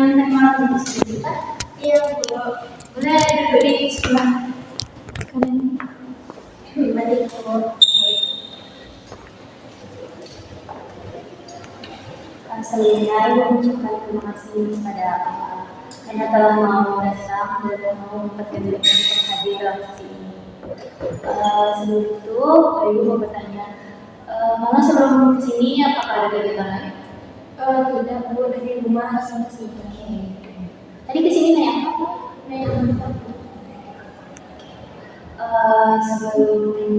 makan malam di sini kita? Iya Bu. Boleh duduk di sebelah kanan. Baik Bu. Sebelumnya ibu mengucapkan terima kasih kepada karena telah mau datang dan mau memperkenalkan hadir dalam sesi ini. Sebelum itu, ibu mau bertanya, Mama sebelum kesini apakah ada kegiatan lain? Tidak Bu, dari rumah langsung ke sini. Tadi kesini naik apa? Naik angkot Bu. Sebelum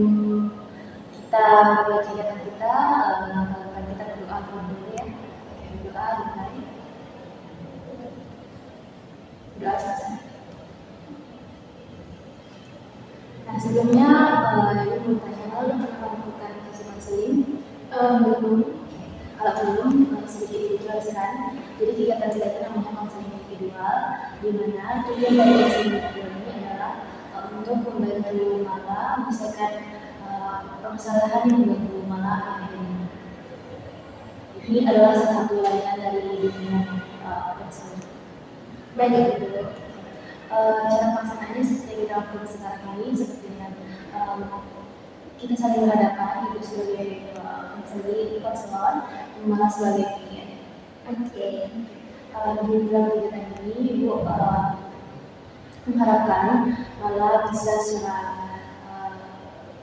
kita mulai kegiatan kita, kita berdoa dulu ya. Berdoa dimulai. Berdoa selesai. Nah sebelumnya, ibu mau tanya, lalu pernah melakukan tes konseling? Belum. Kalau belum, sedikit dijelaskan. Jadi kegiatan kita itu namanya konseling individual, di mana tujuan dari konseling individual ini adalah untuk membantu Mala menyelesaikan permasalahan yang mengganggu Mala akhir-akhir. Ini adalah salah satu layanan dari dunia konseling. Baik Bu. Cara pelaksanaannya seperti yang kita lakukan sekarang ini, seperti dengan kita saling berhadapan, ibu sebagai konselor, Mala sebagai klien. Oke. Di dalam kegiatan ini, ibu mengharapkan Mala bisa secara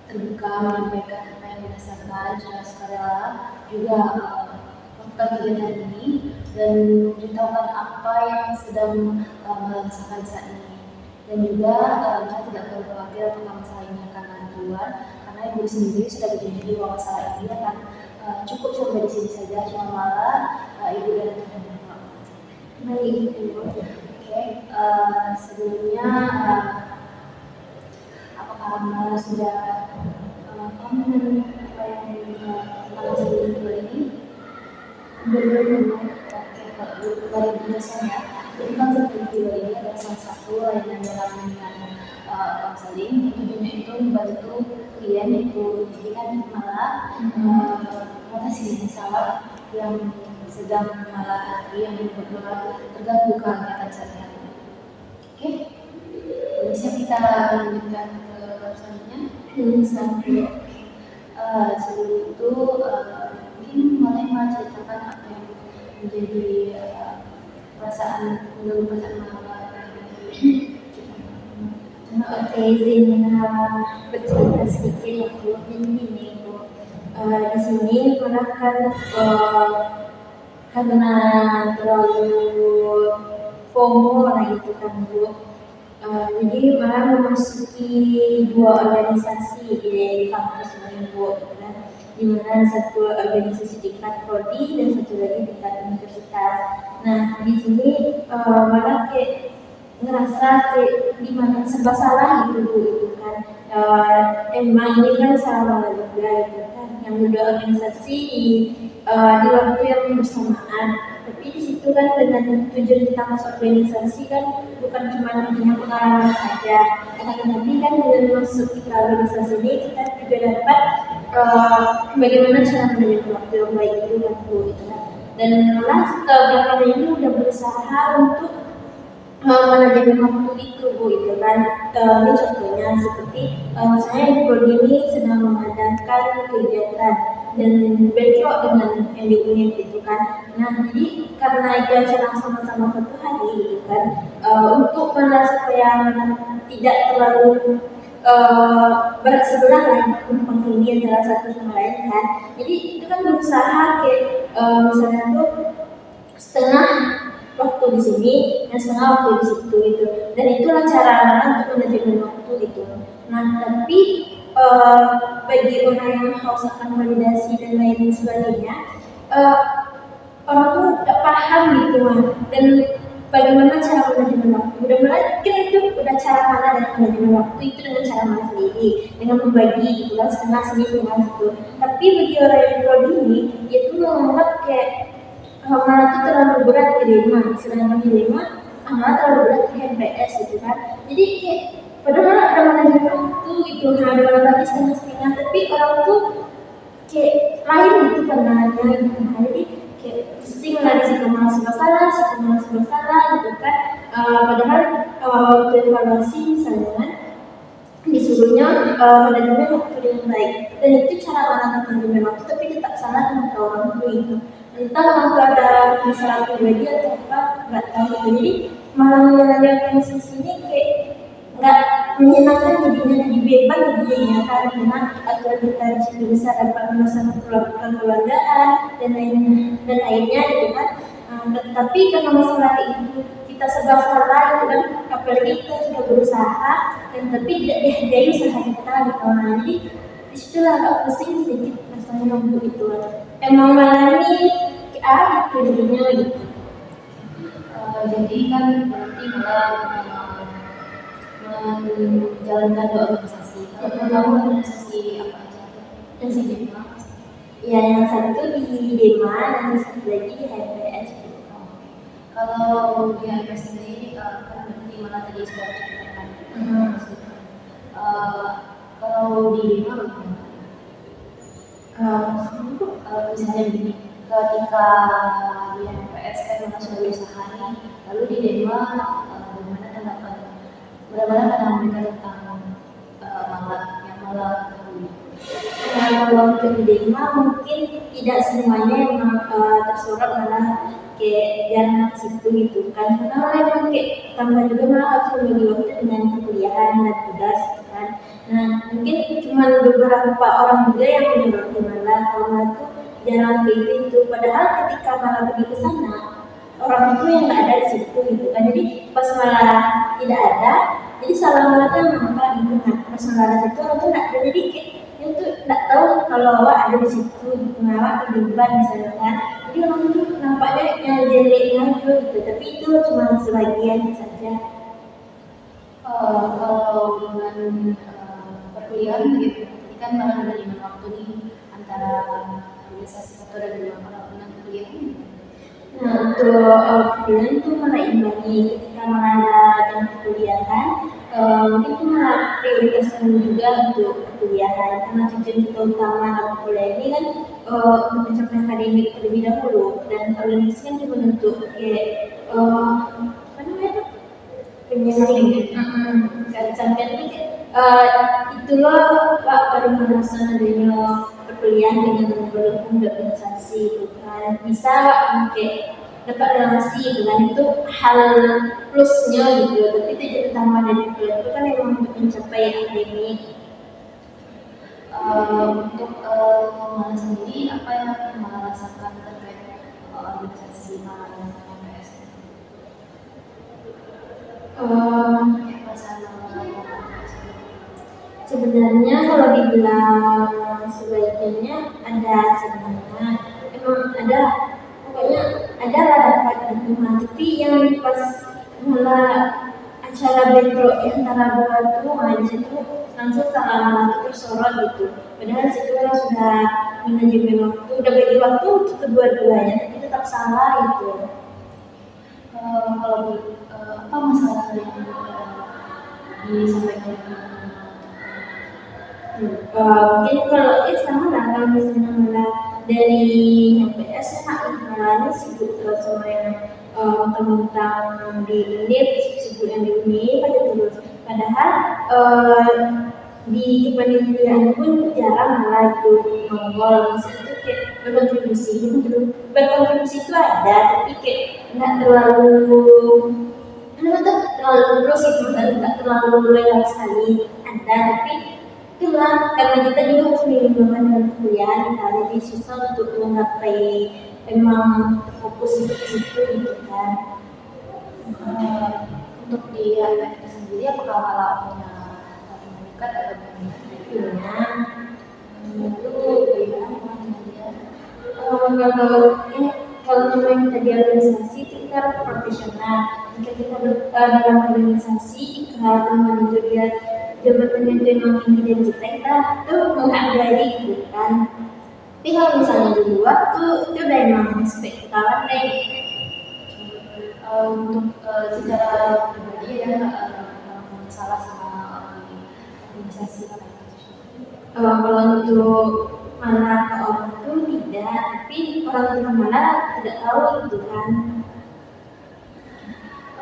terbuka menyampaikan apa yang dirasakan secara sukarela, juga melakukan kegiatan ini dan memberitahukan apa yang sedang Mala rasakan saat ini. Dan juga Mala tidak perlu khawatir apakah masalah ini akan keluar, karena ibu sendiri sudah berjanji bahwa masalah ini akan cukup sampai di sini saja, cuma Mala, ibu dan teman-teman. Baik Bu. Oke, sebelumnya apakah Mala sudah paham dengan apa yang Mala sebelum kedua ini? Belum. Oke, kalau dari penjelasan ya, jadi konsep kedua ini adalah salah satu layanan dalam konseling. Tujuannya itu membantu klien itu, jadi kan Mala mengatasi masalah yang sedang Mala hadapi, yang membuat Mala terganggu kegiatan sehari-hari. Oke, bisa kita lanjutkan ke selanjutnya. Sampai. Sebelum itu mungkin Mala ceritakan apa yang menjadi perasaan Mala. Oke, izin bercerita sedikit ya Bu. Ini Bu. Di sini Mala kan karena terlalu FOMO lah gitu kan Bu. Jadi Mala memasuki dua organisasi di kampus ini Bu, di mana satu organisasi di tingkat prodi dan satu lagi di tingkat universitas. Nah di sini Mala kayak ngerasa kayak gimana serba salah gitu Bu, itu kan emang ini kan salah Mala juga gitu kan, yang dua organisasi di waktu yang bersamaan. Tapi di situ kan dengan tujuan kita masuk organisasi kan bukan cuma punya pengalaman saja, tapi kan dengan masuk kita organisasi ini kita juga dapat bagaimana cara menjadi waktu yang baik itu kan Bu, gitu kan. Dan Mala belakangan ini udah berusaha untuk manajemen waktu itu Bu, itu kan. Ini contohnya seperti saya di prodi ini sedang mengadakan kegiatan dan bentrok dengan yang di UNIF itu kan. Nah jadi karena itu acara sama-sama satu hari gitu kan, untuk mana supaya tidak terlalu berat sebelah lah pengkini antara satu sama lain kan. Jadi itu kan berusaha kayak misalnya tuh setengah waktu di sini dan setengah waktu di situ gitu. Dan itulah cara untuk manajemen waktu gitu. Nah tapi bagi orang yang haus akan validasi dan lain sebagainya, orang tuh gak paham gitu dan bagaimana cara manajemen waktu. Mudah-mudahan kan itu udah cara Mala dan manajemen waktu itu dengan cara Mala sendiri, dengan membagi gitu kan, setengah sini setengah situ. Tapi bagi orang yang prodi ini, dia tuh menganggap kayak Mala tuh terlalu berat terima, sedangkan terima Mala terlalu berat ke MPS gitu kan. Jadi kayak padahal ada manajemen waktu gitu, ada lagi setengah-setengah, tapi orang tuh kayak lain gitu pandangannya gitu. Jadi kayak pusing lah di situ malah serba salah gitu kan. Padahal waktu evaluasi misalnya kan disuruhnya manajemen waktu dengan baik, dan itu cara orang manajemen waktu tapi tetap salah sama orang tua itu, entah orang tua ada masalah pribadi atau apa nggak tahu gitu. Jadi malah menjalani organisasi ini kayak nggak menyenangkan jadinya, jadi beban jadinya karena aturan kita di situ bisa dapat melaksanakan kekeluargaan dan lainnya gitu kan. Tetapi karena masalah itu kita serba salah gitu kan, apalagi kita sudah berusaha dan tapi tidak dihargai usaha kita gitu. Jadi disitulah agak pusing sedikit rasanya waktu itu, emang mengalami gitu jadinya gitu. Jadi kan berarti malah menjalankan dua organisasi. Kalau kamu organisasi apa aja? Yang sini ya, yang satu di Dema dan yang satu lagi di HPS. Kalau di HPS sendiri kan berarti malah tadi sudah ceritakan. Kalau di Dema bagaimana? Misalnya begini, ketika di HPS kan memang sudah berusaha nih, lalu di Dema bagaimana tanggapan? Bagaimana pandangan mereka tentang malah yang malah Kalau untuk di Dema mungkin tidak semuanya yang tersorot malah kayak jangan ke situ gitu kan, karena memang kayak tambah juga malah harus membagi waktu dengan perkuliahan dan tugas kan. Nah mungkin cuma beberapa orang juga yang menyoroti malah kalau itu jarang kayak gitu, padahal ketika malah pergi ke sana orang itu yang nggak ada di situ gitu kan, jadi pas malah tidak ada jadi salah malah kan mengapa gitu. Nah pas malah ada situ orang tuh nggak ada, jadi kayak dia tuh nggak tahu kalau awak ada di situ gitu, awak kehidupan misalnya kan. Jadi orang tuh nampaknya yang jeleknya gitu, tapi itu cuma sebagian saja. Kalau dengan perkuliahan begitu, ini kan malah ada 5 waktu nih antara organisasi satu dan 2 kalau dengan kuliah. Nah untuk perkuliahan itu malah imbangi, ketika malah ada jam perkuliahan mungkin itu malah prioritaskan juga untuk perkuliahan, karena tujuan kita utama dalam kuliah ini kan untuk mencapai akademik terlebih dahulu, dan organisasi kan juga bentuk kayak apa namanya penyeling sampai itulah Pak baru merasa adanya perkuliahan dengan bergabung organisasi itu kan, bisa kayak dapat relasi dengan itu hal plusnya gitu, tapi tujuan utama dari kuliah itu kan memang untuk mencapai akademik. Untuk Mala sendiri apa yang Mala rasakan terkait organisasi Mala dan HPS? Perasaan Mala yang HPS? Sebenarnya kalau dibilang sebaiknya ada sebenarnya emang ada, pokoknya ada lah dapat dukungan, tapi yang pas mula acara bentrok antara dua itu di situ langsung tangan itu tersorot gitu, padahal di situ orang sudah manajemen waktu, udah bagi waktu untuk kedua-duanya tapi tetap salah itu. Kalau apa masalah yang disampaikan? Mungkin kalau sama lah, kalau misalnya malah dari HPS malah sibuk sama yang tentang di unit, sibuk yang di unit pada terus, padahal di kepanitiaan pun jarang malah itu nongol, maksudnya kayak berkontribusi itu ada, tapi kayak nggak terlalu terus itu kan, nggak terlalu loyal sekali, ada tapi itulah karena kita juga harus mengembangkan dalam kuliah, jadi susah untuk menggapai memang fokus ke situ gitu kan. Untuk di HPS sendiri apakah Mala punya teman dekat atau Punya itu bagaimana dia? Kalau namanya tadi organisasi itu kita harus profesional. Jika kita dalam organisasi, jika teman itu dia jabatannya itu memang tinggi dan kita tuh menghargai gitu kan. Tapi kalau misalnya di luar tuh itu udah emang respect kawan deh. Untuk secara pribadi ya salah sama organisasi Kalau untuk marah ke orang tuh tidak, ada, tapi orang tua malah tidak tahu itu kan.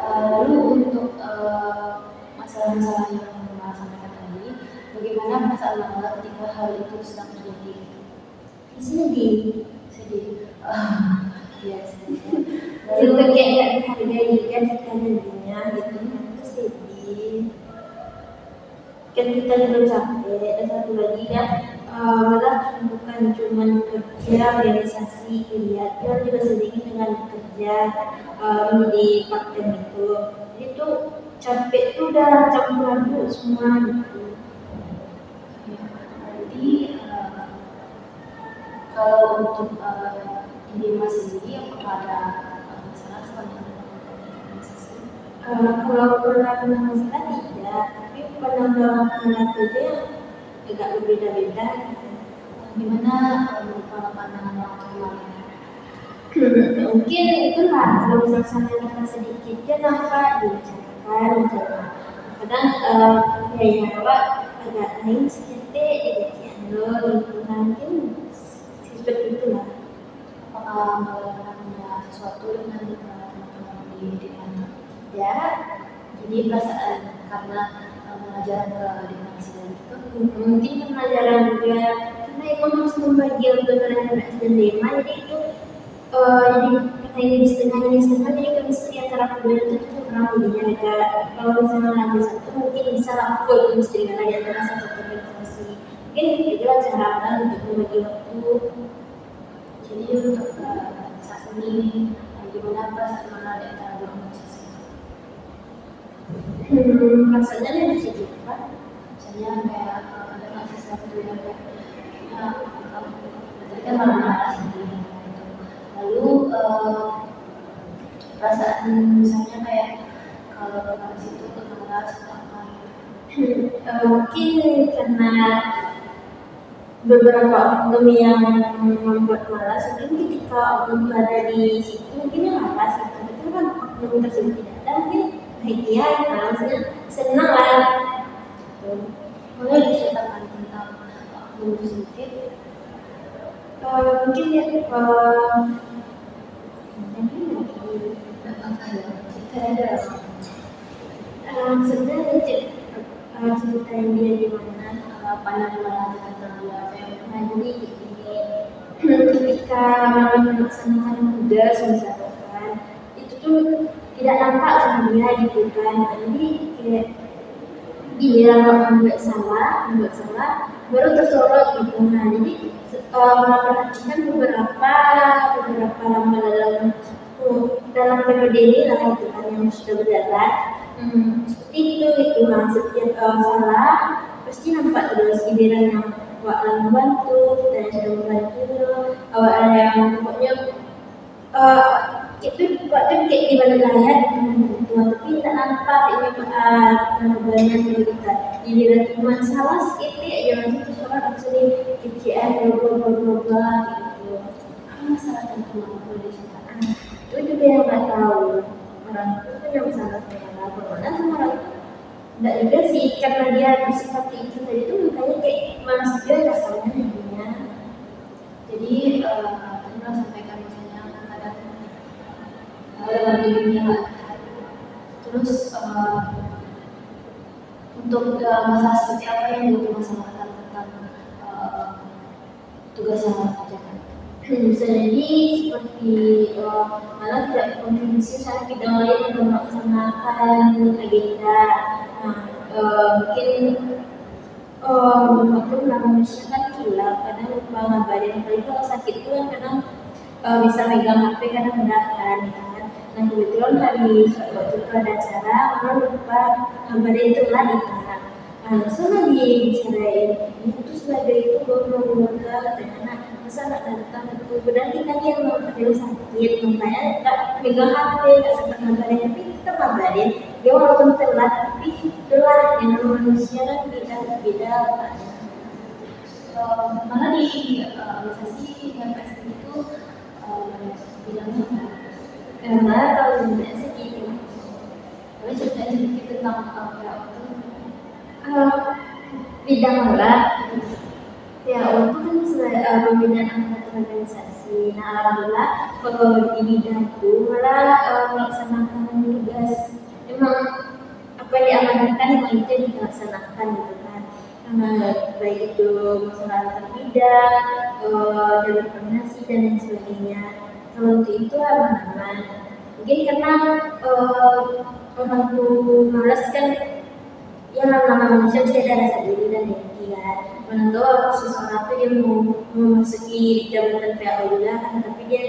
Lalu untuk masalah-masalah yang Mama sampaikan tadi, bagaimana perasaan Mama ketika hal itu sedang terjadi? Sedih. Sedih. Ya sedih. Juga kayak nggak dihargai kan kita nantinya gitu kan, itu sedih. Kan kita juga capek, dan satu lagi kan malah bukan cuma kerja organisasi kuliah, kita juga sedikit dengan kerja di part-time itu capek tuh udah campur aduk semua gitu. Jadi kalau untuk diri Mas sendiri apakah ada masalah selama organisasi? Kalau pernah masalah tidak, tapi pernah melakukan kerja yang agak berbeda-beda. Gimana kalau pandangan orang tua? Mungkin itulah kalau misalnya kita sedikit dia nampak dibicarakan misalnya. Kadang ya awak agak lain sedikit edit gitu mungkin seperti itulah. Apakah Mbak punya sesuatu dengan teman-teman di kantor? Ya, Jadi perasaan karena mengajar ke demokrasi dan itu mungkin pelajaran juga karena emang harus membagi untuk anak-anak dan lema, jadi itu jadi karena ini setengah jadi chemistry antara kedua itu tuh kurang jadinya agak, kalau misalnya lanjut satu mungkin bisa lah full chemistry karena di antara satu organisasi. Mungkin itu adalah cara untuk membagi waktu. jadi untuk saat ini gimana perasaan Mama di antara dua organisasi? Rasanya ada di situ kan. Misalnya kayak ada sesuatu yang kayak tadi kan Mama sendiri gitu. Lalu perasaan misalnya kayak kalau ke situ kenal sama apa? Mungkin karena beberapa oknum yang membuat malas, mungkin ketika oknum ada di situ mungkin yang malas gitu. Itu kan oknum tersebut tidak ada, mungkin bahagia ya, maksudnya senang lah. Boleh diceritakan tentang oknum itu sedikit? Mungkin ya maksudnya ceritain dia di mana, Pandangan Mama tentang dia apa yang nah jadi ini ketika melaksanakan tugas misalkan itu tuh tidak nampak sama dia gitu kan, jadi kayak giliran membuat salah baru tersorot gitu. Nah jadi memperhatikan beberapa lama dalam periode ini lah gitu kan yang sudah berjalan. Seperti itu gitu. Nah setiap salah pasti nampak terus giliran yang awak membantu, kita yang sudah membantu, awak ada yang pokoknya itu waktu kayak di balik layar gitu, tapi tidak nampak ini banyak dari kita. Giliran cuma salah sedikit aja langsung terus orang langsung kecian bla gitu. apa masalah tentang Mama boleh diceritakan? Itu juga yang nggak tahu, orang itu punya masalah kayak corona sama orang itu nggak juga sih, karena dia bersifat itu tadi itu makanya kayak malas juga rasanya jadinya. Jadi tadi Mama sampaikan misalnya kadang ada dirinya nggak sehat. Terus untuk masalah seperti apa yang dipermasalahkan tentang tugas yang Mama kerjakan? Bisa jadi seperti malah tidak berkontribusi saat bidang lain yang melaksanakan agenda. Nah, mungkin waktu manusia kan gila, kadang lupa ngabarin, apalagi kalau sakit itu kan kadang bisa megang HP kadang enggak kan. Nah kebetulan hari waktu itu ada acara, malah lupa ngabarin itu lah di tangan. Nah langsung dibicarain, itu sebagai itu baru katanya, masa nggak datang itu, padahal kita yang mau peduli sakit, makanya nggak megang HP, nggak sempat ngabarin, tapi kita ngabarin, dia walaupun telat, tapi itulah yang manusia kan beda. Malah di organisasi PPS itu bilangnya apa? Karena kalau sebenarnya sih gitu, Boleh ceritain sedikit tentang PAO itu? bidang malah ya untuk kan pembinaan angkatan organisasi. Nah, alhamdulillah di bidangku malah melaksanakan tugas memang apa yang diamanatkan memang itu yang dilaksanakan gitu kan. Baik itu masalah antar bidang, jalur koordinasi dan lain sebagainya. Kalau untuk itu aman-aman. Mungkin karena orang tuh malas kan, ya lama-lama manusia bisa ada rasa diri dan dengki kan. Menentu seseorang tuh dia mau memasuki jabatan PA kan, tapi dia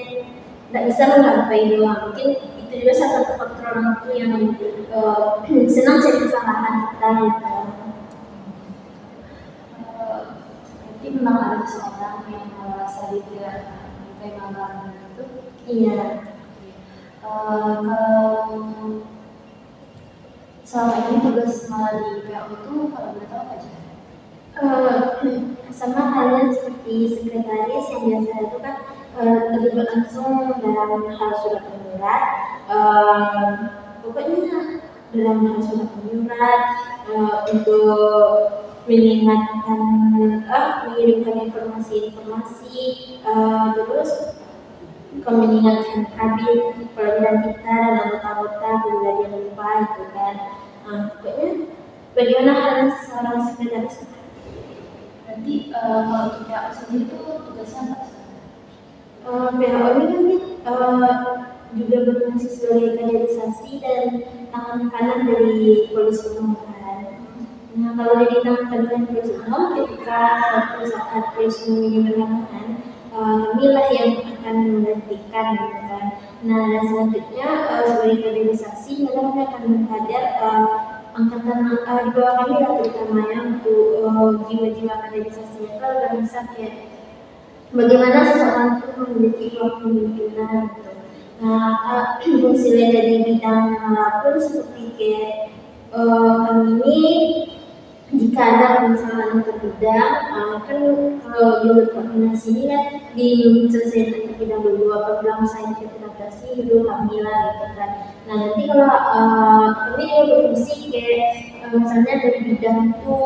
tidak bisa menggapai doang. Mungkin itu juga salah satu faktor orang tua yang senang cari kesalahan kita gitu. Berarti memang ada seseorang yang merasa dia sampai malam itu. Iya. Kalau selama ini tugas malah di PO itu kalau boleh tahu apa aja? Sama halnya seperti sekretaris yang biasa itu kan terlibat langsung dalam hal surat menyurat, pokoknya dalam hal surat menyurat untuk mengingatkan, mengirimkan informasi-informasi, terus mengingatkan kabin perwira kita dan anggota-anggota bila dia lupa itu kan. Pokoknya bagaimana halnya seorang sekretaris? Berarti kalau untuk PO sendiri itu tugasnya apa? PHO ini kan juga berfungsi sebagai kaderisasi dan tangan kanan dari polisi umum kan. Nah, kalau jadi tangan kanan polisi umum, ketika suatu saat polisi umum ini berhalangan, kamilah yang akan menggantikan gitu kan. Nah, selanjutnya sebagai kaderisasi kami akan mengkader angkatan di bawah kami lah, terutama yang untuk jiwa-jiwa kaderisasinya itu agar bisa kayak bagaimana seseorang itu memiliki kepemimpinan gitu. Nah, fungsi lain dari bidang manapun seperti kayak kami ini jika ada permasalahan terbidang, kan kalau jalur koordinasi ini kan diselesaikan terbidang dulu, apabila misalnya kita terasi dulu kami lah gitu kan. Nah, nanti kalau kami berfungsi kayak misalnya dari bidang itu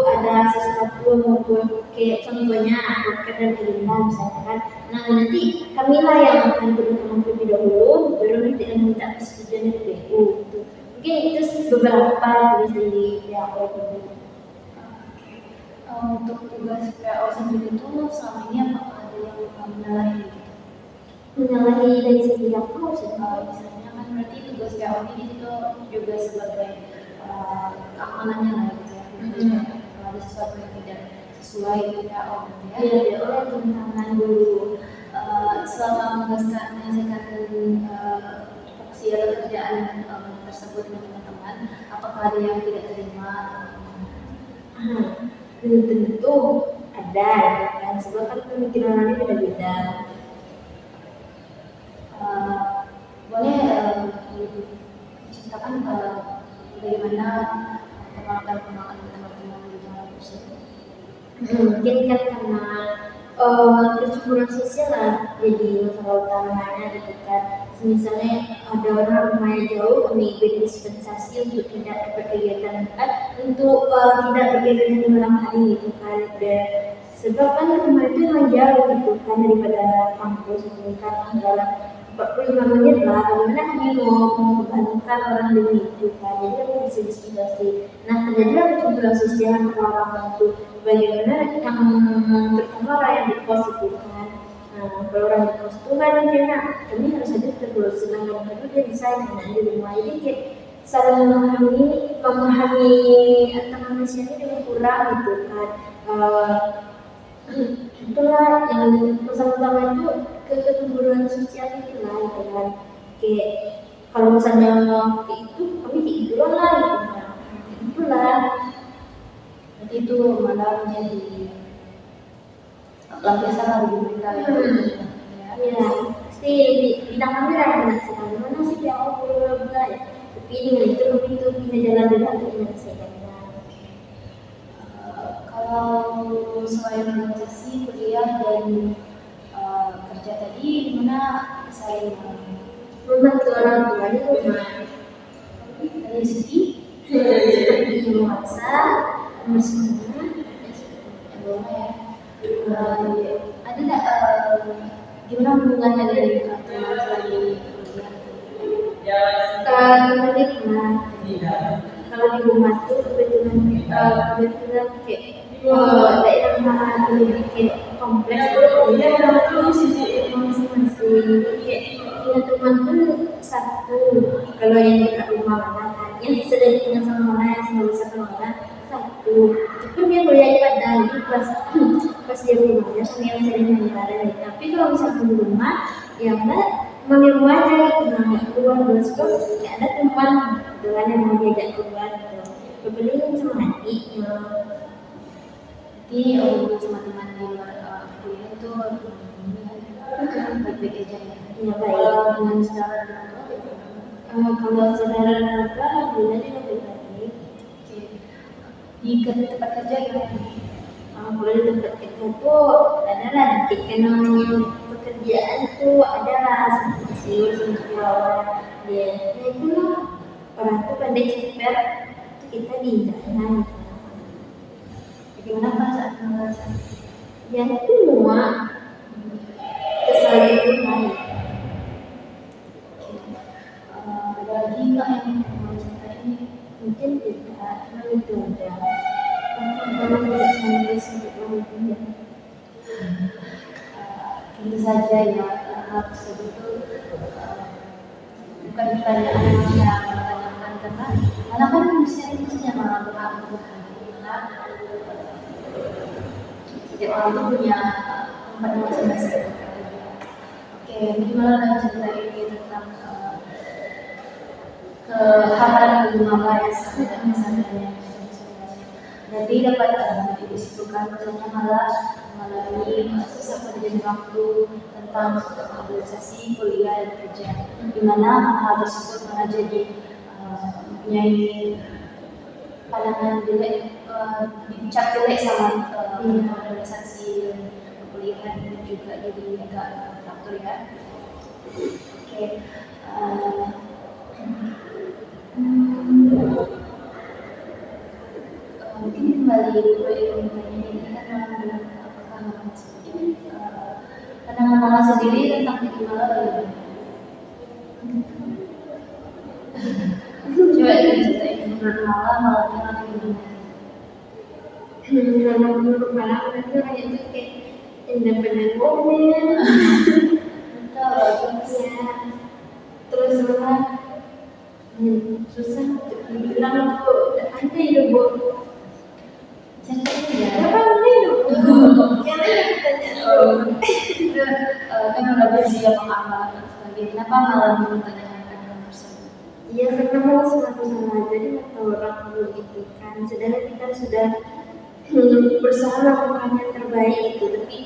ada sesuatu maupun kayak contohnya broker dan agenda misalnya kan. Nah, nanti kami lah yang akan bertemu terlebih dahulu, baru nanti akan minta persetujuan dari BU gitu. Mungkin itu beberapa tugas dari PAO gitu. Untuk tugas PO sendiri itu selama ini apakah ada yang menyalahi gitu? Menyalahi dari segi apa Misalnya kan berarti tugas PO ini itu juga sebagai keamanannya lah gitu ya. Kalau ada sesuatu yang tidak sesuai dengan PO gitu ya. Iya, oleh teman-teman dulu. Selama menyelesaikan fokus kerjaan tersebut dengan teman-teman, apakah ada yang tidak terima? Belum tentu ada ya kan, sebab kan pemikiran orangnya beda-beda. Boleh ceritakan bagaimana penolakan teman-teman di dalam tersebut? Mungkin kan karena kecemburuan sosial lah jadi masalah utamanya gitu kan. Misalnya ada orang rumahnya jauh, kami beri dispensasi untuk tidak berkegiatan untuk tidak berkegiatan di malam hari gitu kan. Dan sebab kan rumah itu memang jauh gitu kan daripada kampus gitu kan, dalam 45 menit lah. Bagaimana kami mau membantukan orang demi itu kan, jadi kami bisa dispensasi. Nah, terjadilah kecemburuan sosial antara orang itu. Bagaimana yang terutama orang yang di kos itu kan. Nah, kalau orang di kos itu kan karena kami harus ada terus, sedangkan kami dia bisa yang di rumah, jadi kayak saling memahami antara manusia ini dengan kurang gitu kan. Itulah yang pesan utama itu kecemburuan sosial itu lah gitu kan. Kayak kalau misalnya kayak itu kami kayak gituan lah gitu kan. Itulah. Berarti itu malah menjadi lapisan dari mereka ya. Iya, pasti bidang kami lah yang menyelesaikan. Mana sih yang aku bela ya. Tapi dengan itu kami itu punya jalan juga untuk menyelesaikannya. Kalau selain organisasi, kuliah dan kerja tadi, gimana selain Membantu orang tua di rumah. dari segi Seperti memasak, bersama. ya? ada nggak gimana hubungannya dari teman selain kuliah? Teman di rumah. Kalau di rumah tuh kebetulan kayak daerah mana lebih kayak kompleks gitu. Jadi orang tuh sibuk masing-masing. Jadi kayak punya teman tuh satu. Kalau yang dekat rumah mana, yang sering tinggal sama mana, yang selalu bisa sama mana, satu. Itu pun dia kuliah di Padang, jadi pas dia rumahnya sama yang sering main. Tapi kalau misalnya di rumah, ya enggak manggil gua aja gitu, nggak keluar terus kok nggak ada teman dengan yang mau diajak keluar gitu. Kebetulan sama adiknya. Jadi hubungan sama teman di luar kuliah itu baik-baik aja ya. Ya baik. Dengan saudara dan orang tua. Kalau saudara apa, alhamdulillah dia lebih baik. Oke. Di tempat kerja gimana? Kalau di tempat kerja tuh ada lah ketika namanya pekerjaan tuh ada lah siur sentuhan dia. Nah itu lah orang tuh pandai ceper kita diinjaknya. Bagaimana perasaan merasa? Yang kedua kesal itu baik. Ada lagi nggak yang mau ceritain? Mungkin tidak, cuma itu aja. Kalau tidak menulis untuk menunjukkan. Tentu saja ya, hal tersebut itu bukan pertanyaan yang menanyakan karena malah kan manusia itu punya malah berhak karena setiap orang itu punya tempat masing-masing. Oke, gimana dengan cerita ini tentang kehadiran mengapa yang sangat misalnya. Jadi dapat disimpulkan bahwasanya malah mengalami susah perjalanan waktu tentang organisasi kuliah dan kerja, di mana hal tersebut malah jadi mempunyai pandangan jelek, dicap jelek sama organisasi kuliah dan juga jadi agak faktor ya. Oke. Mungkin kembali ke pertanyaan ini kan apakah pandangan Mama sendiri tentang Tikimala bagaimana? Coba diceritain menurut Mala, Malanya orang gimana? Menurut Malang itu orang itu kayak independen woman. Betul, Ya. Terus malah susah untuk dibilang tuh ada hidup bu. ceritain ya. Apa hidup? Jangan ditanya. Itu kan udah bersiap pengamalan dan sebagainya. Kenapa malah mempertanyakan hal tersebut? Iya karena mau selalu sama aja dia kata orang dulu itu kan. Sedangkan kita sudah berusaha melakukan yang terbaik itu, tapi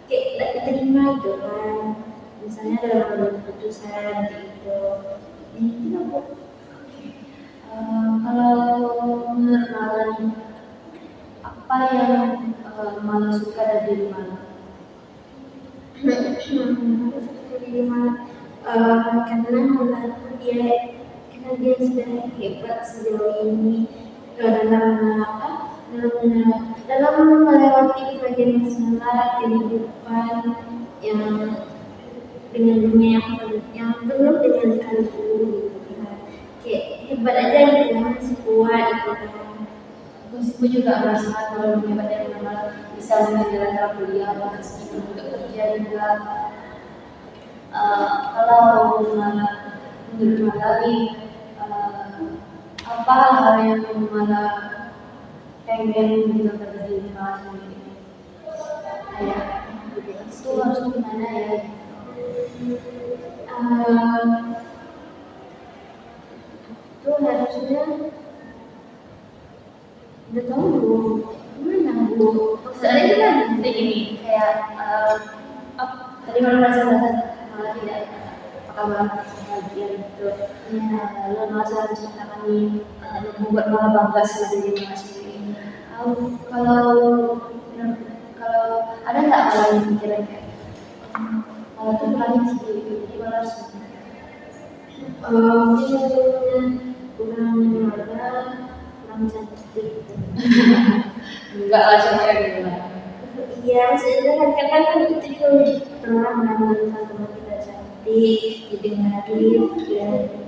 kayak tidak diterima itu kan. Misalnya dalam keputusan gitu. Ini kenapa? Kalau menurut Mala nih, apa yang Mala suka dari diri Mala? Jadi malah karena membantu dia, karena dia sudah hebat sejauh ini dalam melewati berbagai masalah kehidupan yang dengan dunia yang belum dikenalkan dulu gitu kan. Kayak hebat aja gitu, masih kuat gitu kan. Aku juga merasakan kalau hebatnya Mala bisa menjalankan kuliah, masih juga kerja juga. Kalau Mala menurut Mala nih, apa hal yang Mala pengen gitu dari diri Mala sendiri? Kayak itu harus gimana ya? Itu harusnya udah tahu belum gimana bu? Maksudnya gimana? Kayak gini, kayak tadi Mala merasa Mala tidak apakah Mala merasa bahagia gitu. Lalu Mala selalu menceritakan nih, membuat Mala bangga sama diri Mala sendiri. Kalau ada nggak Mala yang pikiran kayak Mala tuh berani sendiri, jadi Mala harus Mungkin kurang ada kurang cantik. enggak lah cuma yang gimana? Iya Ya maksudnya kan kadang itu juga menjadi terang tentang teman kita cantik didengarin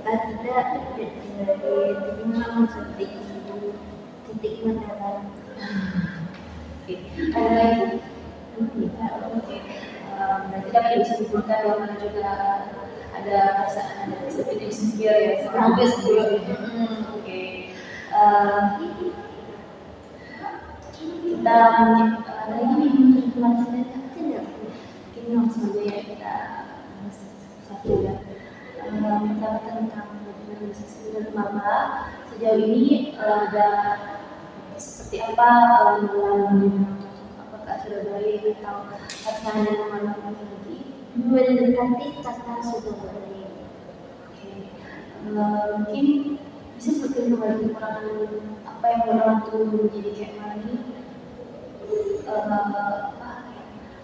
dan kita tidak didengarin jadi memang cantik itu titik mataran. Oke, ada lagi? Oke, berarti dapat disimpulkan bahwa mana juga ada perasaan ada sedikit insecure ya, sampai sebelum. Oke, kita mungkin ada lagi nih untuk kemarin Tidak. mungkin langsung aja ya kita bahas satu ya. Pertama tentang bagaimana bisa sebenarnya maba sejauh ini ada seperti apa mengalami apakah sudah baik atau harus ada teman-teman lagi. Mendekati kata sudah baik. Oke, mungkin bisa seperti kembali kekurangan apa yang orang tuh menjadi kayak mana nih,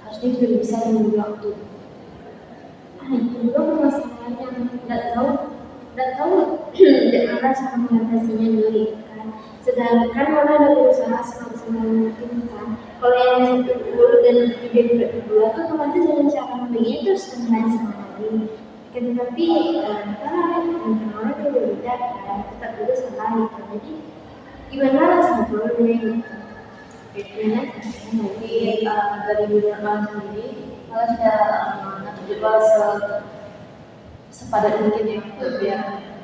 harusnya sudah bisa memberi waktu. Itu juga permasalahan yang nggak tahu dari mana cara mengatasinya dulu kan. Sedangkan orang ada berusaha semaksimal mungkin kan. Kalau yang satu dan ide kedua tuh otomatis dengan cara memberinya itu setengah sekali. Kan tapi kan orang itu berbeda kan, tetap juga salah gitu. Jadi gimana rasanya kalau gitu? Gimana? Jadi dari Bintang sendiri malah sudah ngatur jadwal sepadat mungkin ya untuk biar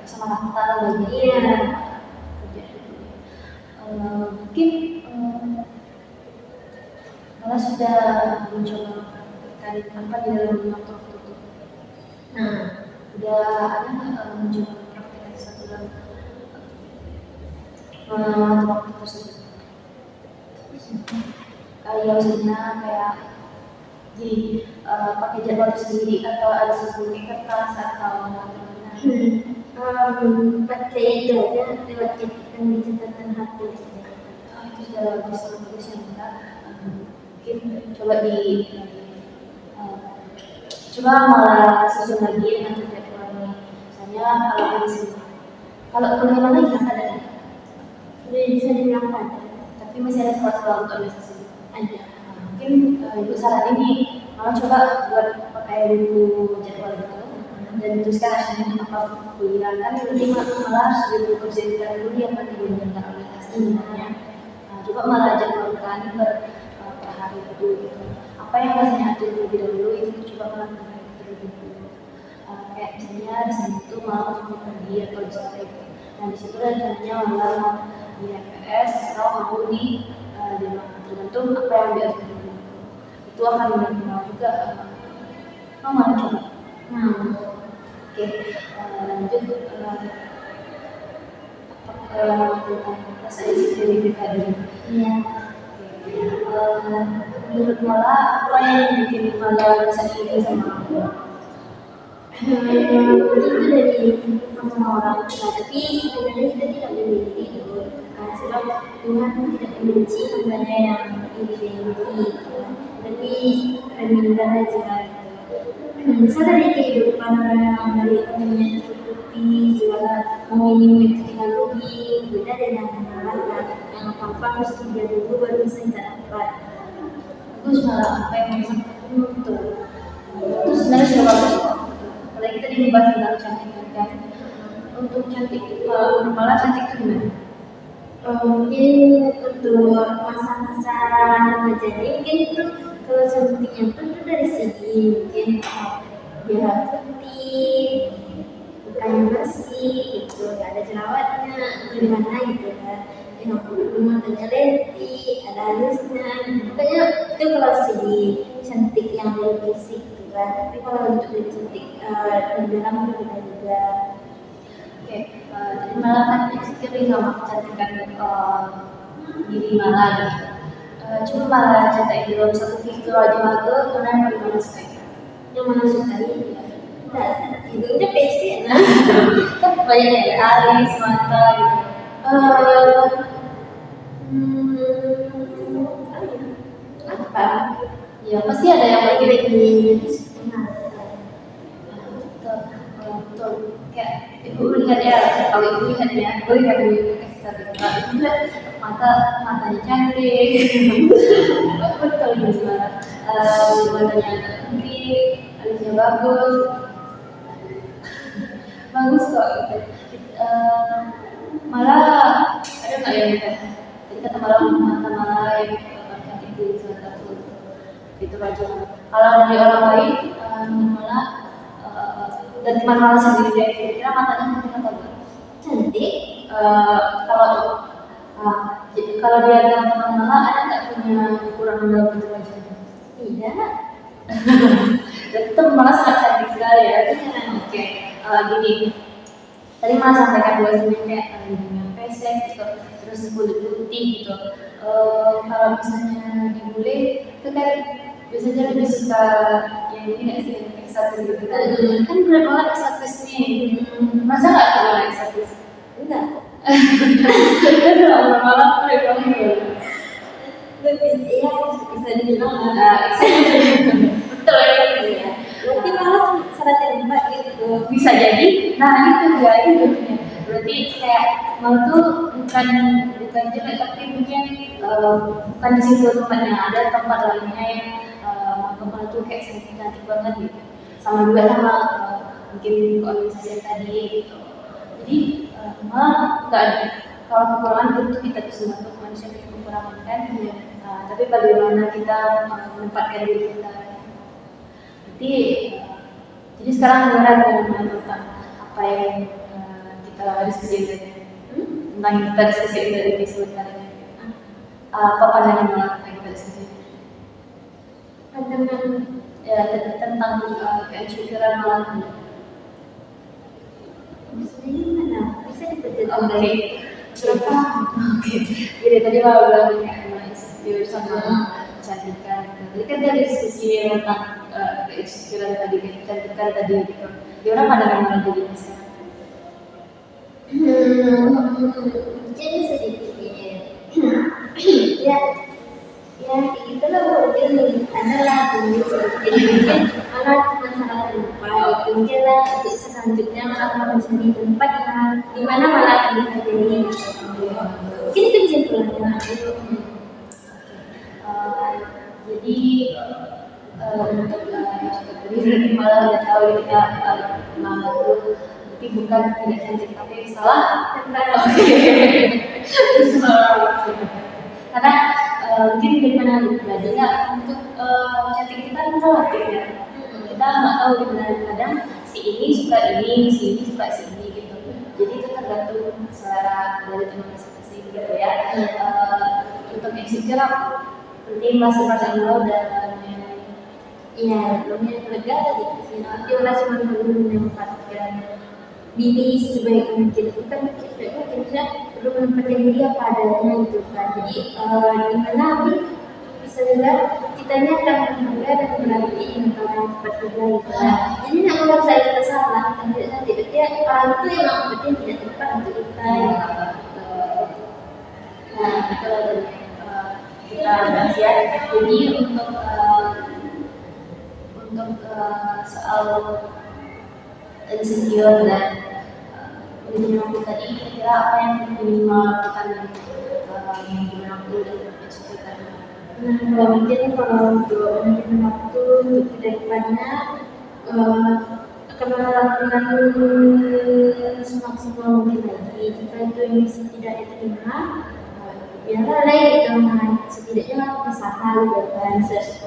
sama rata bagi kerja. Mungkin malah sudah mencoba terkait apa di dalam waktu itu. Nah, udah ada mencoba praktek satu dalam waktu tersebut. Ya misalnya kayak jadi pakai jadwal sendiri atau ada sebuah kertas atau bagaimana? Pakai itu aja lewat catatan di catatan HP. Itu sudah bagus ya kita mungkin coba coba malah susun lagi dengan jadwalnya. Misalnya kalau kuliah lagi kan ada Bisa dibilang tapi masih ada sekolah untuk organisasi ada. Mungkin ibu saranin nih malah coba buat pakai buku jadwal gitu dan tuliskan hasilnya apa kuliah kan nanti malah harus dikerjakan dulu yang nanti dibentuk organisasi sebenarnya. Coba malah jadwalkan per hari itu gitu. Apa yang rasanya atur terlebih dahulu itu coba melakukan terlebih dahulu. Kayak misalnya di sana itu malah mau pergi atau di sore gitu. Nah di situ rencananya malah di MPS atau mau di tergantung apa yang dia dulu. Itu akan benar-benar juga mau coba. Oke, lanjut saya sih dari tadi. Iya. Menurut Mala apa yang bikin Mala rasa iri sama aku? Itu dari sama orang tua, tapi sebenarnya kita tidak memiliki itu. Sebab Tuhan tidak membenci hambanya yang iri-iri, tapi rendah aja. Bisa dari kehidupan orang dari temannya tertutupi segala minimum teknologi beda dengan anak yang apa-apa harus dia dulu baru bisa kita dapat. Terus Mala apa yang bisa betul? Itu sebenarnya sudah bagus kok. Kalau kita dibahas tentang cantik kan, untuk cantik Mala cantik itu gimana? Mungkin untuk masa-masa remaja ini mungkin itu kalau cantiknya itu dari segi mungkin dia putih, mukanya bersih, gitu, nggak ada jerawatnya, gimana gitu kan? Yang matanya lenti, ada halusnya, pokoknya itu kalau segi cantik yang dari fisik gitu kan. Tapi kalau untuk dari cantik di dalam berbeda juga. Oke, jadi Mala kan insecure sama kecantikan diri Mala gitu. Coba Mala ceritain dalam satu video aja Mala mana yang paling Mala sukai? Yang mana sukai? Enggak, hidungnya pesek nah. Kan banyak ya, alis, mata gitu. Apa? Ya pasti ada yang lagi betul. Kayak ibu lihat ya, kalau ibu lihat ya, gue lihat dulu kasih tahu. Ibu lihat matanya cantik, betul gitu matanya cantik, alisnya bagus, bagus kok gitu. Malah ada nggak yang tadi kata malah mata malah yang cantik di salah satu itu aja. Kalau dari orang lain malah dan teman malah sendiri dia kira matanya mungkin apa cantik. Kalau kalau dia dengan teman malah ada nggak punya kekurangan dalam bentuk wajah? Tidak. Dan teman malah sangat cantik sekali ya. Oke, gini. Tadi malah sampaikan bahwasanya kayak hidungnya pesek gitu, terus kulit putih gitu. Kalau misalnya dibule itu kan biasanya lebih suka yang ini nggak sih yang eksotis gitu kan? Kan berat banget eksotis nih. Masa nggak kenal eksotis? Enggak. Udah malam berat banget. Lebih ya bisa dibilang betul ya. berarti malah salah tembak gitu. Bisa jadi. Nah itu dia itu. Berarti kayak malah tuh bukan jelek tapi mungkin bukan di situ tempatnya, ada tempat lainnya yang malah tuh kayak cantik banget gitu. Sama juga sama mungkin organisasi yang tadi gitu. Jadi malah nggak ada. Kalau kekurangan tentu kita semua tuh manusia punya kekurangan kan. Tapi bagaimana kita menempatkan diri kita. Jadi sekarang benar tentang apa yang kita diskusi tadi, tentang yang kita diskusi dari episode kali ini. Apa pandangan malah yang kita diskusi? Pandangan ya tentang keinsyukuran malah. maksudnya gimana? Bisa diperjelas? Oke. Jadi tadi malah bilang kayak insecure sama kecantikan. Jadi kan dia diskusi tentang keinsyukuran tadi, kecantikan tadi gitu. Dia orang pandangan malah jadi sekarang. Mungkin sedikit ya itulah mungkin adalah jadi mungkin malah cuma salah tempat mungkin lah untuk selanjutnya malah mencari tempat di mana malah akan dihargai mungkin itu kesimpulannya. Jadi untuk tadi malah udah tahu kita malah tuh tapi bukan tidak cantik tapi salah tempat. Karena mungkin dari mana belajarnya untuk cantik kita kan relatif ya. Kita nggak tahu gimana kadang si ini suka ini, si ini suka si ini gitu. Jadi itu tergantung selera dari teman masing-masing gitu ya. Untuk insecure penting masing-masing lo dan lumayan lega tadi nanti orang cuma perlu menempatkan diri sebaik mungkin bukan kita perlu menempatkan diri apa adanya gitu kan. Jadi di mana nanti bisa juga kitanya akan menghargai dan berarti antara tempat juga gitu kan. Jadi kalau saya kita salah nanti berarti orang itu yang berarti tidak tepat untuk kita ya. Nah itu kita bahas ya. Jadi untuk soal insecure dan menurut tadi kira-kira apa yang minimal kita yang berlaku dan insecure tadi. Nah kalau untuk manajemen waktu untuk kedepannya akan melakukan semaksimal mungkin lagi. Jika itu yang bisa tidak diterima biarlah lain dengan setidaknya usaha gitu kan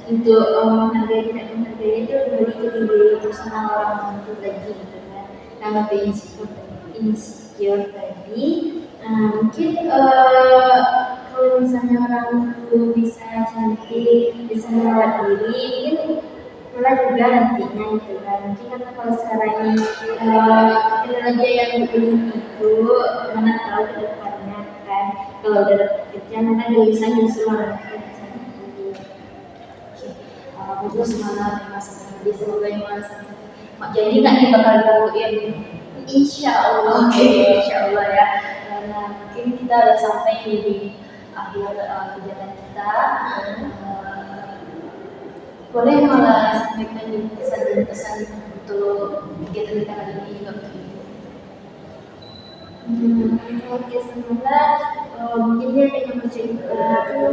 untuk menghargai tidak menghargai itu kembali ke diri personal orang itu lagi gitu kan. Nah untuk insecure tadi mungkin kalau misalnya orang itu bisa cantik bisa merawat diri mungkin malah juga nantinya gitu kan. Mungkin karena kalau sekarang ini teknologi yang begini itu mana tahu ke depannya kan kalau udah dapat kerja mana bisa justru malah bagus mana di semoga yang mana jadi nggak nih bakal dilakuin insyaallah. Insyaallah ya. Nah mungkin kita udah sampai di akhir kegiatan kita. Boleh malah sampaikan pesan dan pesan untuk kegiatan kita kali ini juga. Oke, semoga mungkin dia dengan bercerita itu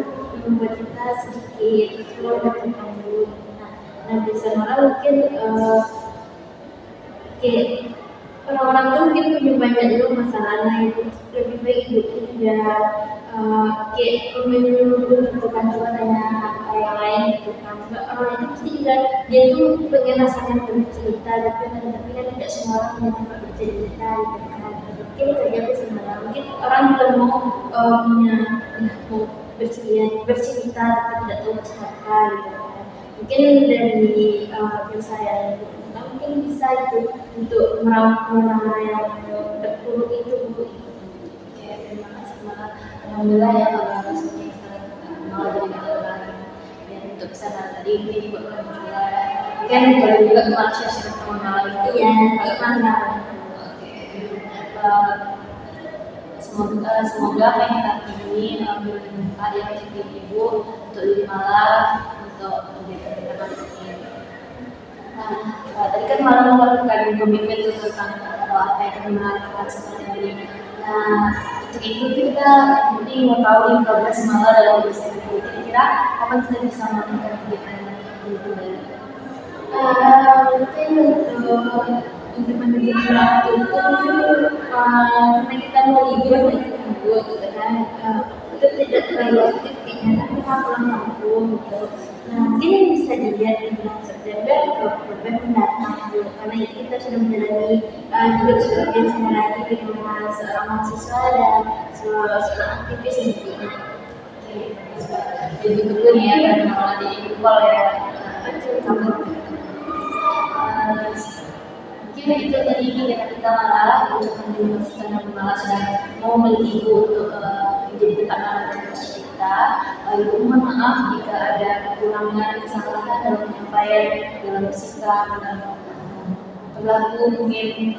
membuat kita sedikit keluar dari kabut. Nah bisa malah mungkin kayak orang-orang tuh mungkin punya banyak juga masalah, nah itu lebih baik hidup dia kayak menyeluruh gitu kan, cuma dengan orang lain gitu kan. Sebab orang itu pasti juga dia tuh pengen rasakan bercerita, tapi kan tidak semua orang punya tempat bercerita gitu kan. Mungkin itu aja sih sebenarnya. Mungkin orang juga mau mau bercerita tapi tidak tahu siapa gitu kan. Mungkin dari saya mungkin bisa itu untuk merangkul orang yang terpuruk itu Bu. Oke, terima kasih malah. Alhamdulillah ya kalau seperti sekarang malah jadi orang dan untuk kesana tadi ini buat kamu juga kan kalau juga malah share teman malam itu Iya, gimana? oke. Semoga apa yang kita pilih bermanfaat ya untuk ibu, untuk diri malam, untuk teman-teman ini. Tadi kan malam melakukan komitmen itu tentang apa yang akan melakukan seperti ini. Nah, untuk itu kita nanti mau tahu 15 malam dalam bisa kira-kira kapan kita bisa melakukan kegiatan itu dari Mungkin untuk menuju waktu itu karena kita mau libur gitu kan, itu tidak terlalu aktif kayaknya, tapi kita pulang kampung gitu. Nah mungkin yang bisa dilihat di bulan September atau Oktober mendatang gitu, karena itu kita sudah menjalani hidup sebagai sehari-hari di rumah seorang mahasiswa dan seorang aktivis nantinya. jadi betul ya dan malah jadi lupa ya kamu mungkin itu tadi kegiatan kita malah untuk menjelaskan yang malah sudah mau beli ibu untuk menjadi tempat malam kita. Ibu mohon maaf jika ada kekurangan kesalahan dalam penyampaian, dalam bersikap, dalam berlaku mungkin.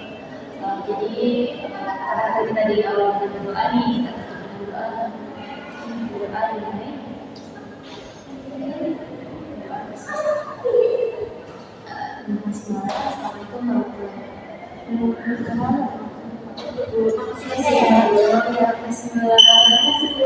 Jadi karena tadi tadi awal kita berdoa nih, kita tutup dengan berdoa ini. Assalamualaikum warahmatullahi wabarakatuh. Terima kasih ya. Terima kasih.